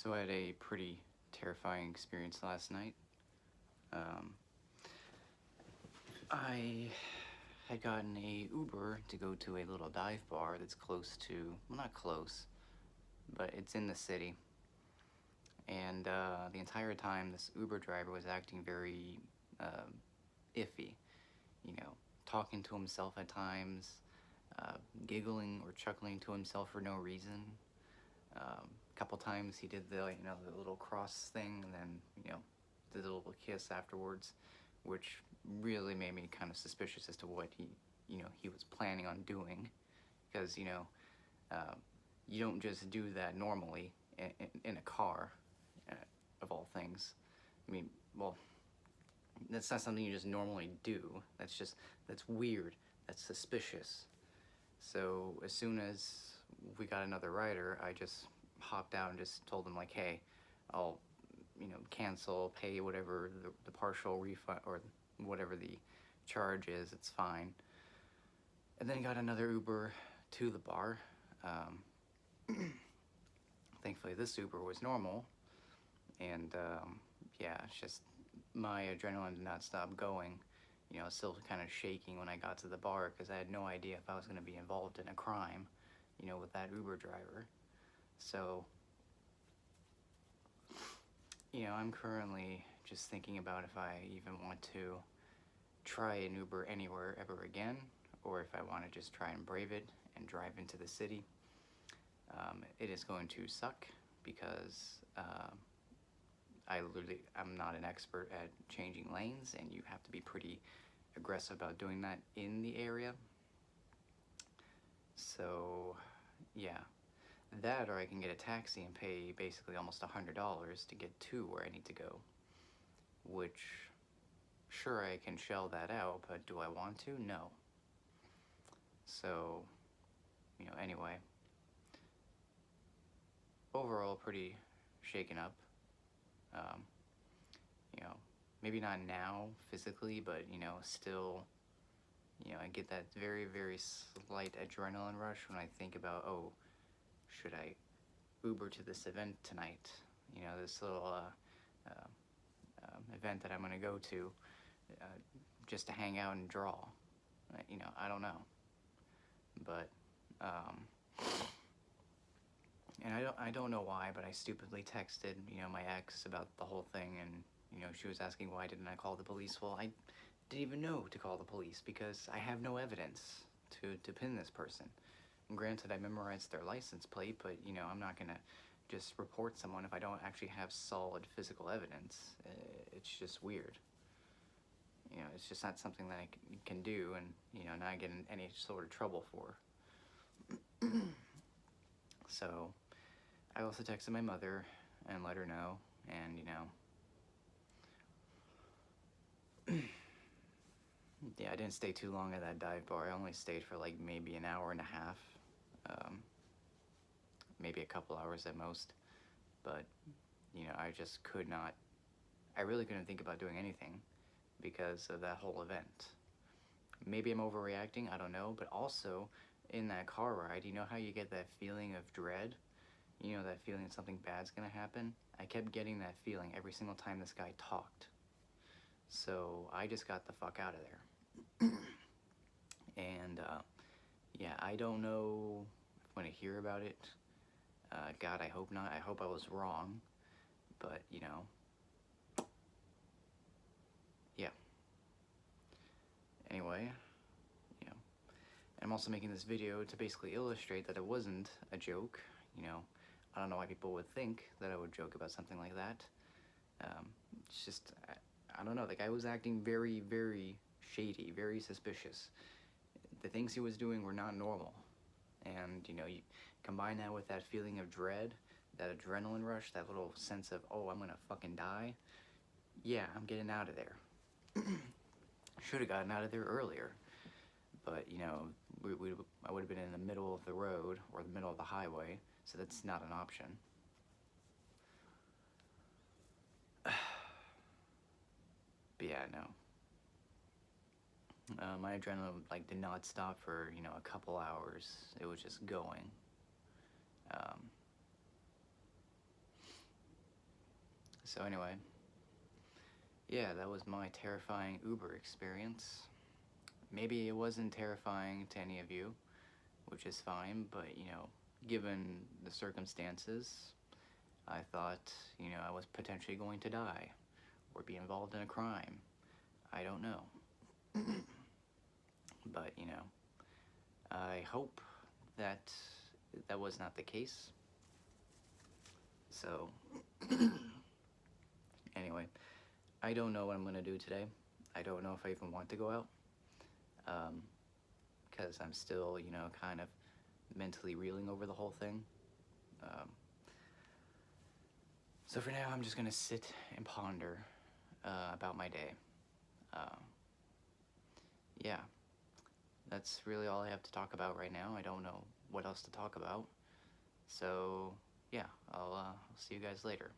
So I had a pretty terrifying experience last night. Um, I had gotten a Uber to go to a little dive bar that's close to, well, not close, but it's in the city. And the entire time, this Uber driver was acting very um iffy, you know, talking to himself at times, uh, giggling or chuckling to himself for no reason. A couple times he did the little cross thing, and then did a little kiss afterwards, which really made me kind of suspicious as to what he was planning on doing, because uh, you don't just do that normally in a car, uh, of all things. I mean, well, that's not something you just normally do. That's weird. That's suspicious. So as soon as we got another rider, I just hopped out and just told them like, hey, I'll cancel, pay whatever the partial refund or whatever the charge is. It's fine. And then got another Uber to the bar. Thankfully, this Uber was normal, and yeah, it's just my adrenaline did not stop going. I was still kind of shaking when I got to the bar because I had no idea if I was going to be involved in a crime, with that Uber driver. So, I'm currently just thinking about if I even want to try an Uber anywhere ever again, or if I want to just try and brave it and drive into the city. It is going to suck because I'm not an expert at changing lanes, and you have to be pretty aggressive about doing that in the area. So, yeah, that or I can get a taxi and pay basically almost $100 to get to where I need to go, which, sure, I can shell that out, but do I want to? No. So, anyway, overall pretty shaken up. Um, you know, Maybe not now physically, but still, I get that very, very slight adrenaline rush when I think about, oh, should I Uber to this event tonight? This little event that I'm going to go to, uh, just to hang out and draw. I don't know, but and I don't know why, but I stupidly texted my ex about the whole thing, and she was asking why didn't I call the police. Well, I didn't even know to call the police because I have no evidence to pin this person. And granted, I memorized their license plate, but I'm not gonna just report someone if I don't actually have solid physical evidence. It's just weird. It's just not something that I can do, and not get in any sort of trouble for. So I also texted my mother and let her know, and yeah, I didn't stay too long at that dive bar. I only stayed for like maybe an hour and a half, um, maybe a couple hours at most. But I just could not. I really couldn't think about doing anything because of that whole event. Maybe I'm overreacting. I don't know. But also, in that car ride, you know how you get that feeling of dread? That feeling that something bad's gonna happen? I kept getting that feeling every single time this guy talked. So I just got the fuck out of there. And yeah, I don't know if I'm gonna hear about it. God, I hope not. I hope I was wrong. But, yeah. Anyway, you know, I'm also making this video to basically illustrate that it wasn't a joke. I don't know why people would think that I would joke about something like that. It's just, I don't know, the guy was acting very, very shady, very suspicious. The things he was doing were not normal. And, you combine that with that feeling of dread, that adrenaline rush, that little sense of, oh, I'm gonna fucking die. Yeah, I'm getting out of there. Should have gotten out of there earlier. But, I would have been in the middle of the road or the middle of the highway, so that's not an option. But yeah, no. My adrenaline did not stop for a couple hours. It was just going. Um, So anyway, yeah, that was my terrifying Uber experience. Maybe it wasn't terrifying to any of you, which is fine, but given the circumstances, I thought, I was potentially going to die or be involved in a crime. I don't know. But, I hope that that was not the case. So, anyway, I don't know what I'm going to do today. I don't know if I even want to go out. Because I'm still, kind of mentally reeling over the whole thing. Um, so for now, I'm just going to sit and ponder about my day. Yeah, that's really all I have to talk about right now. I don't know what else to talk about. So, yeah, I'll see you guys later.